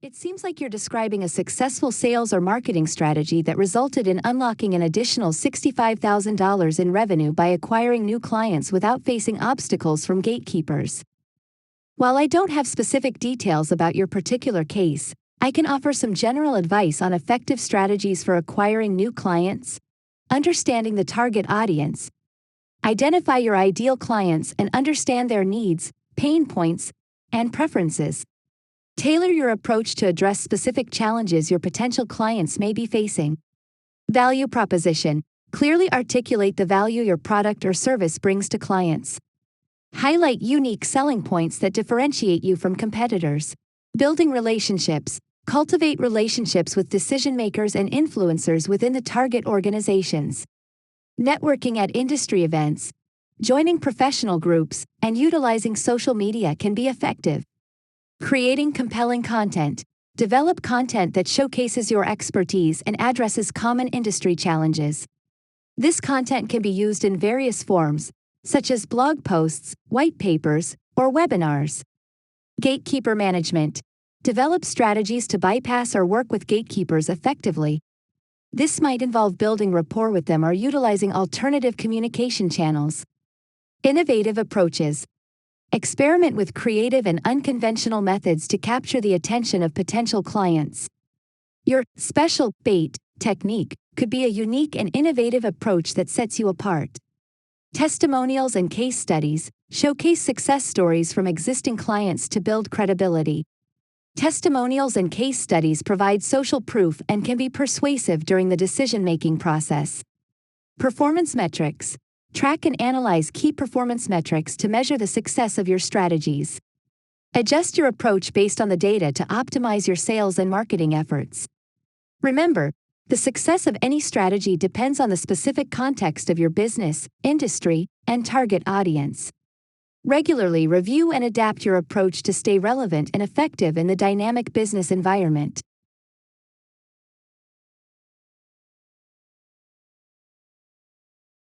It seems like you're describing a successful sales or marketing strategy that resulted in unlocking an additional $65,000 in revenue by acquiring new clients without facing obstacles from gatekeepers. While I don't have specific details about your particular case, I can offer some general advice on effective strategies for acquiring new clients, understanding the target audience, identify your ideal clients and understand their needs, pain points, and preferences. Tailor your approach to address specific challenges your potential clients may be facing. Value proposition. Clearly articulate the value your product or service brings to clients. Highlight unique selling points that differentiate you from competitors. Building relationships. Cultivate relationships with decision makers and influencers within the target organizations. Networking at industry events. Joining professional groups and utilizing social media can be effective. Creating compelling content. Develop content that showcases your expertise and addresses common industry challenges. This content can be used in various forms, such as blog posts, white papers, or webinars. Gatekeeper management. Develop strategies to bypass or work with gatekeepers effectively. This might involve building rapport with them or utilizing alternative communication channels. Innovative approaches. Experiment with creative and unconventional methods to capture the attention of potential clients. Your special bait technique could be a unique and innovative approach that sets you apart. Testimonials and case studies showcase success stories from existing clients to build credibility. Testimonials and case studies provide social proof and can be persuasive during the decision-making process. Performance metrics. Track and analyze key performance metrics to measure the success of your strategies. Adjust your approach based on the data to optimize your sales and marketing efforts. Remember, the success of any strategy depends on the specific context of your business, industry, and target audience. Regularly review and adapt your approach to stay relevant and effective in the dynamic business environment.